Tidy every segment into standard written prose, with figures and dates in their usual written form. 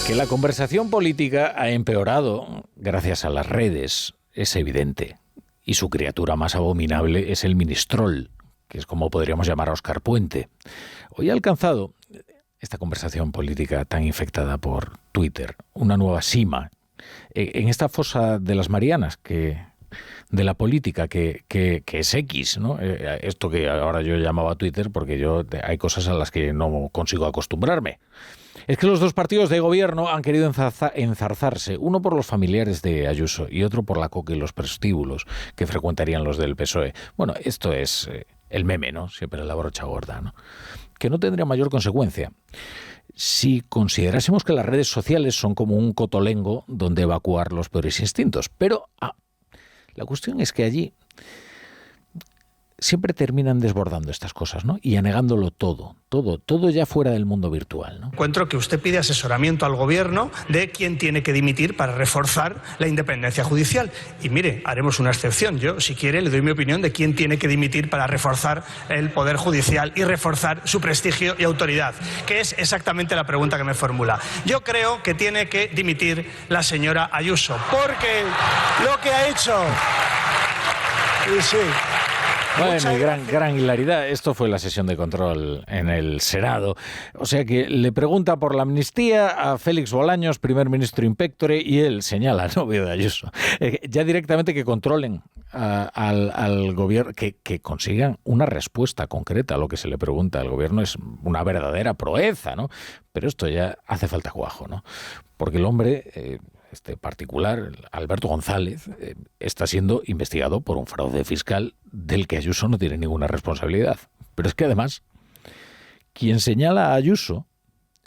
Que la conversación política ha empeorado gracias a las redes es evidente. Y su criatura más abominable es el ministrol, que es como podríamos llamar a Óscar Puente. Hoy ha alcanzado esta conversación política tan infectada por Twitter una nueva cima. En esta fosa de las Marianas de la política que es X, ¿no? Esto que ahora yo llamaba Twitter porque hay cosas a las que no consigo acostumbrarme. Es que los dos partidos de gobierno han querido enzarzarse, uno por los familiares de Ayuso y otro por la coca y los prostíbulos que frecuentarían los del PSOE. Bueno, esto es el meme, ¿no? Siempre la brocha gorda, ¿no? Que no tendría mayor consecuencia si considerásemos que las redes sociales son como un cotolengo donde evacuar los peores instintos. Pero la cuestión es que allí siempre terminan desbordando estas cosas, ¿no? Y anegándolo todo ya fuera del mundo virtual, ¿no? Encuentro que usted pide asesoramiento al gobierno de quién tiene que dimitir para reforzar la independencia judicial. Y mire, haremos una excepción. Yo, si quiere, le doy mi opinión de quién tiene que dimitir para reforzar el poder judicial y reforzar su prestigio y autoridad, que es exactamente la pregunta que me formula. Yo creo que tiene que dimitir la señora Ayuso, porque lo que ha hecho... Y sí... Bueno, y gran hilaridad. Esto fue la sesión de control en el Senado. O sea que le pregunta por la amnistía a Félix Bolaños, primer ministro in pectore, y él señala al novio de Ayuso. Ya directamente que controlen al gobierno, que consigan una respuesta concreta a lo que se le pregunta al gobierno es una verdadera proeza, ¿no? Pero esto ya hace falta cuajo, ¿no? Porque el hombre... Este particular, Alberto González, está siendo investigado por un fraude fiscal del que Ayuso no tiene ninguna responsabilidad. Pero es que además, quien señala a Ayuso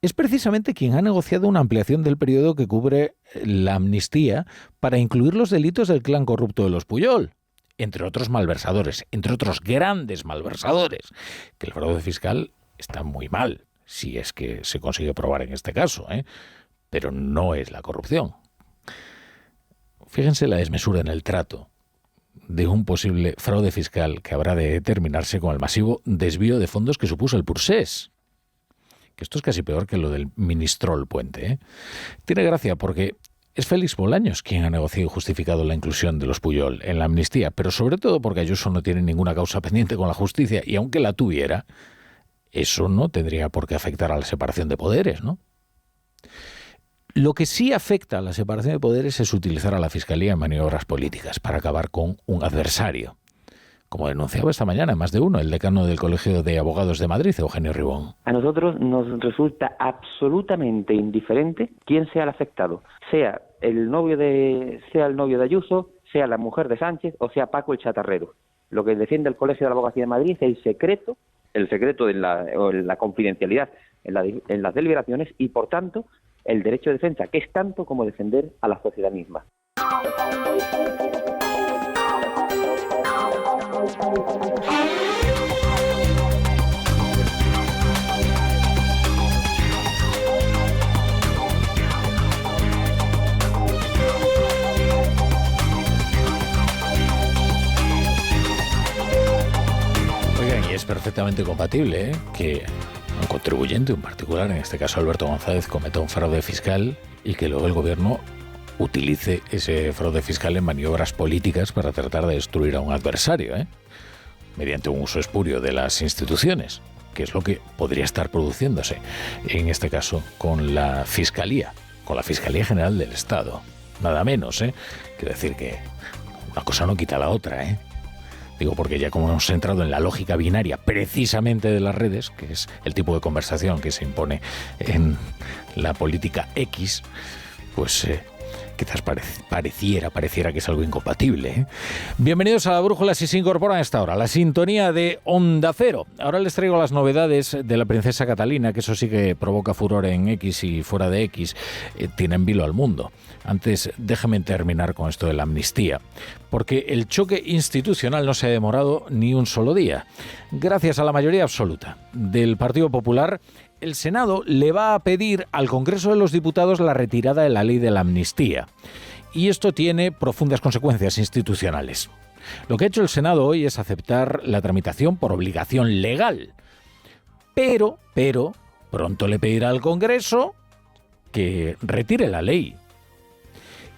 es precisamente quien ha negociado una ampliación del periodo que cubre la amnistía para incluir los delitos del clan corrupto de los Pujol, entre otros malversadores, entre otros grandes malversadores, que el fraude fiscal está muy mal, si es que se consigue probar en este caso, pero no es la corrupción. Fíjense la desmesura en el trato de un posible fraude fiscal que habrá de determinarse con el masivo desvío de fondos que supuso el Pursés. Que esto es casi peor que lo del ministrol Puente. Tiene gracia porque es Félix Bolaños quien ha negociado y justificado la inclusión de los Pujol en la amnistía, pero sobre todo porque Ayuso no tiene ninguna causa pendiente con la justicia y aunque la tuviera, eso no tendría por qué afectar a la separación de poderes, ¿no? Lo que sí afecta a la separación de poderes es utilizar a la Fiscalía en maniobras políticas para acabar con un adversario. Como denunciaba esta mañana más de uno, el decano del Colegio de Abogados de Madrid, Eugenio Ribón. A nosotros nos resulta absolutamente indiferente quién sea el afectado, sea el novio de Ayuso, sea la mujer de Sánchez o sea Paco el chatarrero. Lo que defiende el Colegio de la Abogacía de Madrid es el secreto de la confidencialidad en las deliberaciones y, por tanto, el derecho de defensa, que es tanto como defender a la sociedad misma. Oigan, y es perfectamente compatible, que un contribuyente, un particular, en este caso Alberto González, cometa un fraude fiscal y que luego el gobierno utilice ese fraude fiscal en maniobras políticas para tratar de destruir a un adversario, mediante un uso espurio de las instituciones, que es lo que podría estar produciéndose, en este caso con la Fiscalía General del Estado. Nada menos, Quiero decir que una cosa no quita la otra, Digo, porque ya como hemos entrado en la lógica binaria precisamente de las redes, que es el tipo de conversación que se impone en la política X, pues quizás pareciera que es algo incompatible. Bienvenidos a La Brújula, si se incorporan a esta hora, la sintonía de Onda Cero. Ahora les traigo las novedades de la princesa Catalina, que eso sí que provoca furor en X y fuera de X, tiene en vilo al mundo. Antes, déjeme terminar con esto de la amnistía, porque el choque institucional no se ha demorado ni un solo día. Gracias a la mayoría absoluta del Partido Popular, el Senado le va a pedir al Congreso de los Diputados la retirada de la ley de la amnistía. Y esto tiene profundas consecuencias institucionales. Lo que ha hecho el Senado hoy es aceptar la tramitación por obligación legal. Pero, pronto le pedirá al Congreso que retire la ley.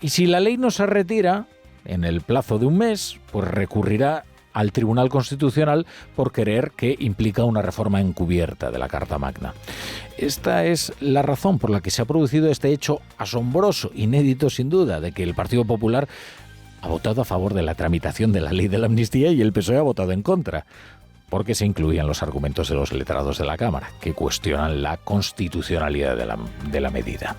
Y si la ley no se retira en el plazo de un mes, pues recurrirá al Tribunal Constitucional por creer que implica una reforma encubierta de la Carta Magna. Esta es la razón por la que se ha producido este hecho asombroso, inédito sin duda, de que el Partido Popular ha votado a favor de la tramitación de la ley de la amnistía y el PSOE ha votado en contra, porque se incluían los argumentos de los letrados de la Cámara, que cuestionan la constitucionalidad de la medida.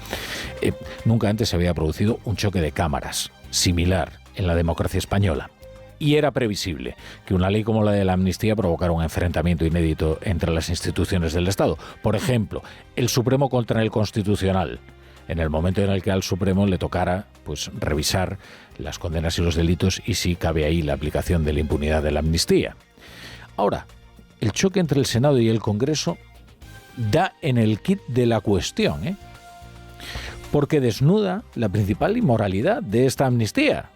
Nunca antes se había producido un choque de cámaras similar en la democracia española. Y era previsible que una ley como la de la amnistía provocara un enfrentamiento inédito entre las instituciones del Estado. Por ejemplo, el Supremo contra el Constitucional, en el momento en el que al Supremo le tocara pues revisar las condenas y los delitos y si cabe ahí la aplicación de la impunidad de la amnistía. Ahora, el choque entre el Senado y el Congreso da en el quid de la cuestión, porque desnuda la principal inmoralidad de esta amnistía,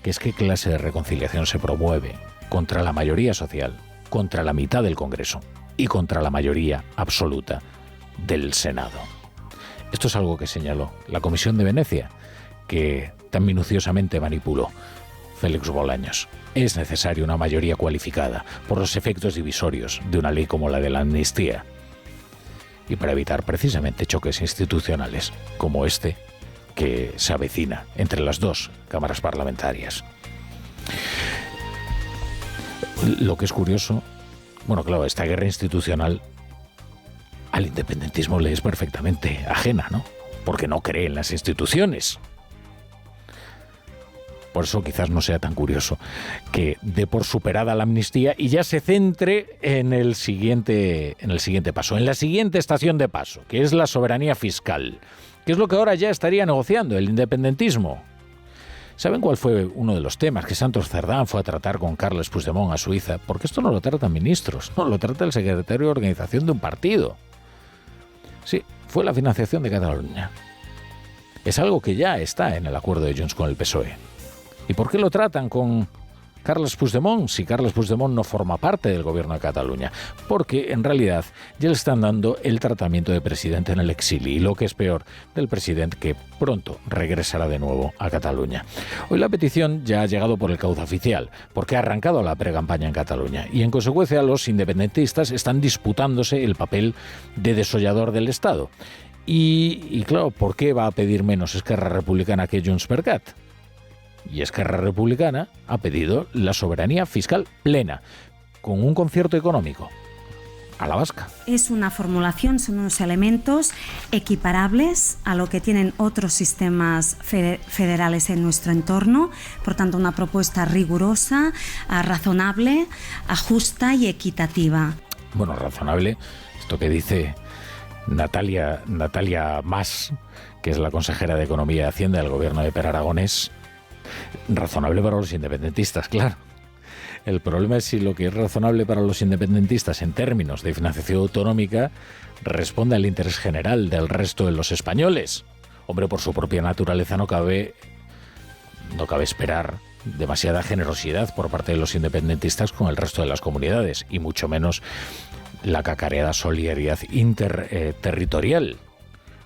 que es qué clase de reconciliación se promueve contra la mayoría social, contra la mitad del Congreso y contra la mayoría absoluta del Senado. Esto es algo que señaló la Comisión de Venecia, que tan minuciosamente manipuló Félix Bolaños. Es necesaria una mayoría cualificada por los efectos divisorios de una ley como la de la amnistía y para evitar precisamente choques institucionales como este que se avecina entre las dos cámaras parlamentarias. Lo que es curioso, bueno, claro, esta guerra institucional al independentismo le es perfectamente ajena, ¿no? Porque no cree en las instituciones. Por eso quizás no sea tan curioso que dé por superada la amnistía y ya se centre en el siguiente paso, en la siguiente estación de paso, que es la soberanía fiscal, que es lo que ahora ya estaría negociando el independentismo. ¿Saben cuál fue uno de los temas que Santos Cerdán fue a tratar con Carles Puigdemont a Suiza? Porque esto no lo tratan ministros, no lo trata el secretario de organización de un partido. Sí, fue la financiación de Cataluña. Es algo que ya está en el acuerdo de Junts con el PSOE. ¿Y por qué lo tratan con Carles Puigdemont si Carles Puigdemont no forma parte del gobierno de Cataluña? Porque en realidad ya le están dando el tratamiento de presidente en el exilio y lo que es peor, del presidente que pronto regresará de nuevo a Cataluña. Hoy la petición ya ha llegado por el cauce oficial, porque ha arrancado la precampaña en Cataluña y en consecuencia los independentistas están disputándose el papel de desollador del Estado. Y claro, ¿por qué va a pedir menos Esquerra Republicana que Junts per Cat? Y Esquerra Republicana ha pedido la soberanía fiscal plena, con un concierto económico a la vasca. Es una formulación, son unos elementos equiparables a lo que tienen otros sistemas federales en nuestro entorno, por tanto una propuesta rigurosa, razonable, justa y equitativa. Bueno, razonable, esto que dice Natalia Mas, que es la consejera de Economía y Hacienda del gobierno de Per Aragonés, razonable para los independentistas, claro. El problema es si lo que es razonable para los independentistas en términos de financiación autonómica responde al interés general del resto de los españoles. Hombre, por su propia naturaleza no cabe esperar demasiada generosidad por parte de los independentistas con el resto de las comunidades, y mucho menos la cacareada solidaridad interterritorial,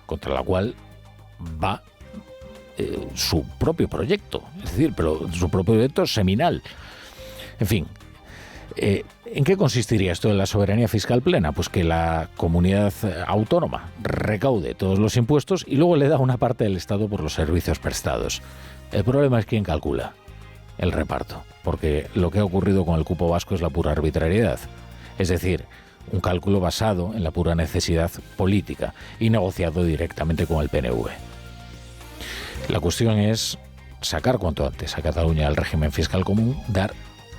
contra la cual va su propio proyecto, es decir, pero su propio proyecto seminal. En fin, ¿en qué consistiría esto de la soberanía fiscal plena? Pues que la comunidad autónoma recaude todos los impuestos y luego le da una parte del Estado por los servicios prestados. El problema es quién calcula el reparto, porque lo que ha ocurrido con el cupo vasco es la pura arbitrariedad, es decir, un cálculo basado en la pura necesidad política y negociado directamente con el PNV. La cuestión es sacar cuanto antes a Cataluña del régimen fiscal común, dar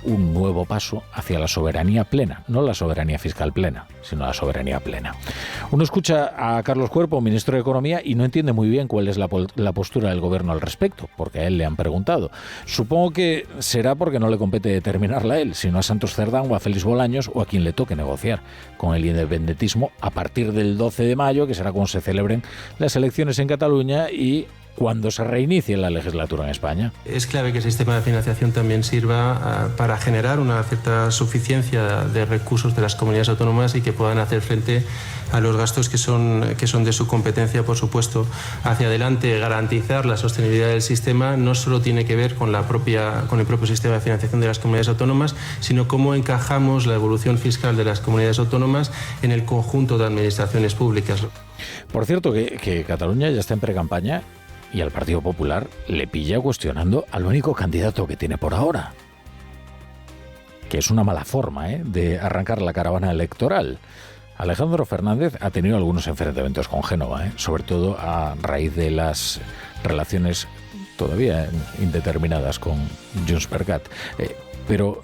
un nuevo paso hacia la soberanía plena, no la soberanía fiscal plena, sino la soberanía plena. Uno escucha a Carlos Cuerpo, ministro de Economía, y no entiende muy bien cuál es la postura del gobierno al respecto, porque a él le han preguntado. Supongo que será porque no le compete determinarla a él, sino a Santos Cerdán o a Félix Bolaños o a quien le toque negociar con el independentismo a partir del 12 de mayo, que será cuando se celebren las elecciones en Cataluña y cuando se reinicie la legislatura en España. Es clave que el sistema de financiación también sirva para generar una cierta suficiencia de recursos de las comunidades autónomas y que puedan hacer frente a los gastos que son de su competencia, por supuesto. Hacia adelante, garantizar la sostenibilidad del sistema no solo tiene que ver con el propio sistema de financiación de las comunidades autónomas, sino cómo encajamos la evolución fiscal de las comunidades autónomas en el conjunto de administraciones públicas. Por cierto, que Cataluña ya está en precampaña y al Partido Popular le pilla cuestionando al único candidato que tiene por ahora, que es una mala forma de arrancar la caravana electoral. Alejandro Fernández ha tenido algunos enfrentamientos con Génova, sobre todo a raíz de las relaciones todavía indeterminadas con JxCat. Pero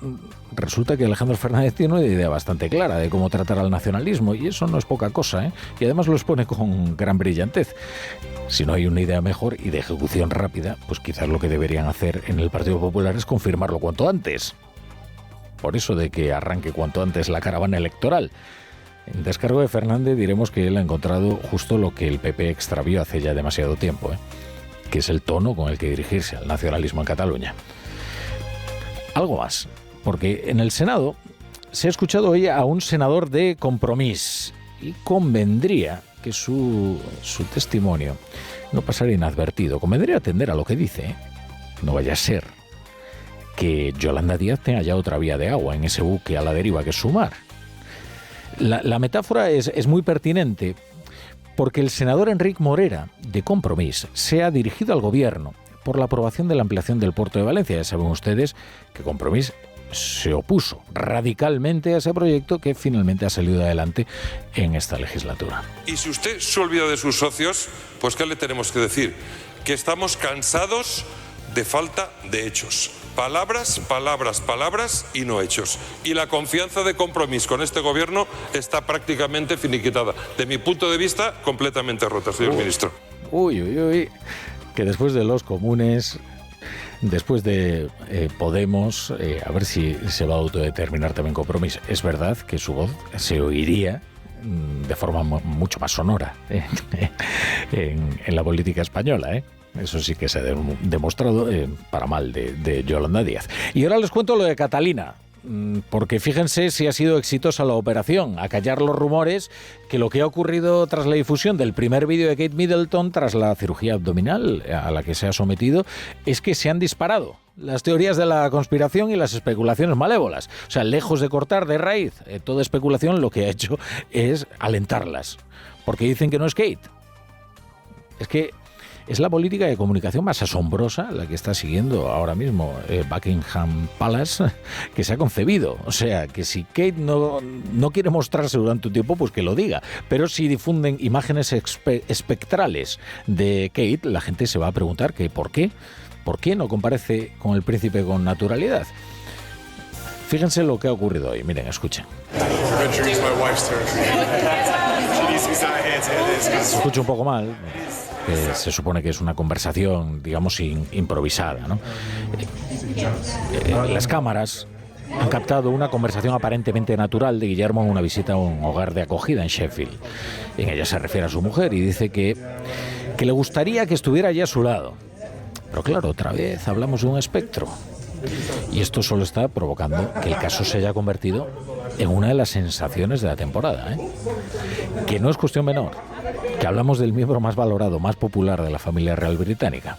resulta que Alejandro Fernández tiene una idea bastante clara de cómo tratar al nacionalismo, y eso no es poca cosa, y además lo expone con gran brillantez. Si no hay una idea mejor y de ejecución rápida, pues quizás lo que deberían hacer en el Partido Popular es confirmarlo cuanto antes. Por eso de que arranque cuanto antes la caravana electoral. En descargo de Fernández diremos que él ha encontrado justo lo que el PP extravió hace ya demasiado tiempo, que es el tono con el que dirigirse al nacionalismo en Cataluña. Algo más, porque en el Senado se ha escuchado hoy a un senador de Compromís y convendría que su testimonio no pasara inadvertido. Convendría atender a lo que dice. No vaya a ser que Yolanda Díaz tenga ya otra vía de agua en ese buque a la deriva que es su mar. La metáfora es muy pertinente porque el senador Enric Morera, de Compromís, se ha dirigido al gobierno por la aprobación de la ampliación del puerto de Valencia. Ya saben ustedes que Compromís se opuso radicalmente a ese proyecto que finalmente ha salido adelante en esta legislatura. Y si usted se olvida de sus socios, pues ¿qué le tenemos que decir? Que estamos cansados de falta de hechos. Palabras, palabras, palabras y no hechos. Y la confianza de Compromís con este gobierno está prácticamente finiquitada. De mi punto de vista, completamente rota, señor ministro. Uy, que después de los comunes, después de Podemos, a ver si se va a autodeterminar también Compromís. Es verdad que su voz se oiría de forma mucho más sonora en la política española, Eso sí que se ha demostrado para mal de Yolanda Díaz. Y ahora les cuento lo de Catalina, porque fíjense si ha sido exitosa la operación, acallar los rumores que lo que ha ocurrido tras la difusión del primer vídeo de Kate Middleton tras la cirugía abdominal a la que se ha sometido es que se han disparado las teorías de la conspiración y las especulaciones malévolas. O sea, lejos de cortar de raíz toda especulación, lo que ha hecho es alentarlas, porque dicen que no es Kate. Es que es la política de comunicación más asombrosa la que está siguiendo ahora mismo Buckingham Palace, que se ha concebido. O sea, que si Kate no quiere mostrarse durante un tiempo, pues que lo diga. Pero si difunden imágenes espectrales de Kate, la gente se va a preguntar que ¿por qué? ¿Por qué no comparece con el príncipe con naturalidad? Fíjense lo que ha ocurrido hoy. Miren, escuchen. Se escucha un poco mal. Se supone que es una conversación, digamos, improvisada, ¿no? Las cámaras han captado una conversación aparentemente natural de Guillermo en una visita a un hogar de acogida en Sheffield. En ella se refiere a su mujer y dice que le gustaría que estuviera allí a su lado. Pero claro, otra vez hablamos de un espectro. Y esto solo está provocando que el caso se haya convertido en una de las sensaciones de la temporada, que no es cuestión menor, que hablamos del miembro más valorado, más popular de la familia real británica,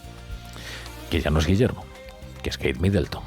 que ya no es Guillermo, que es Kate Middleton.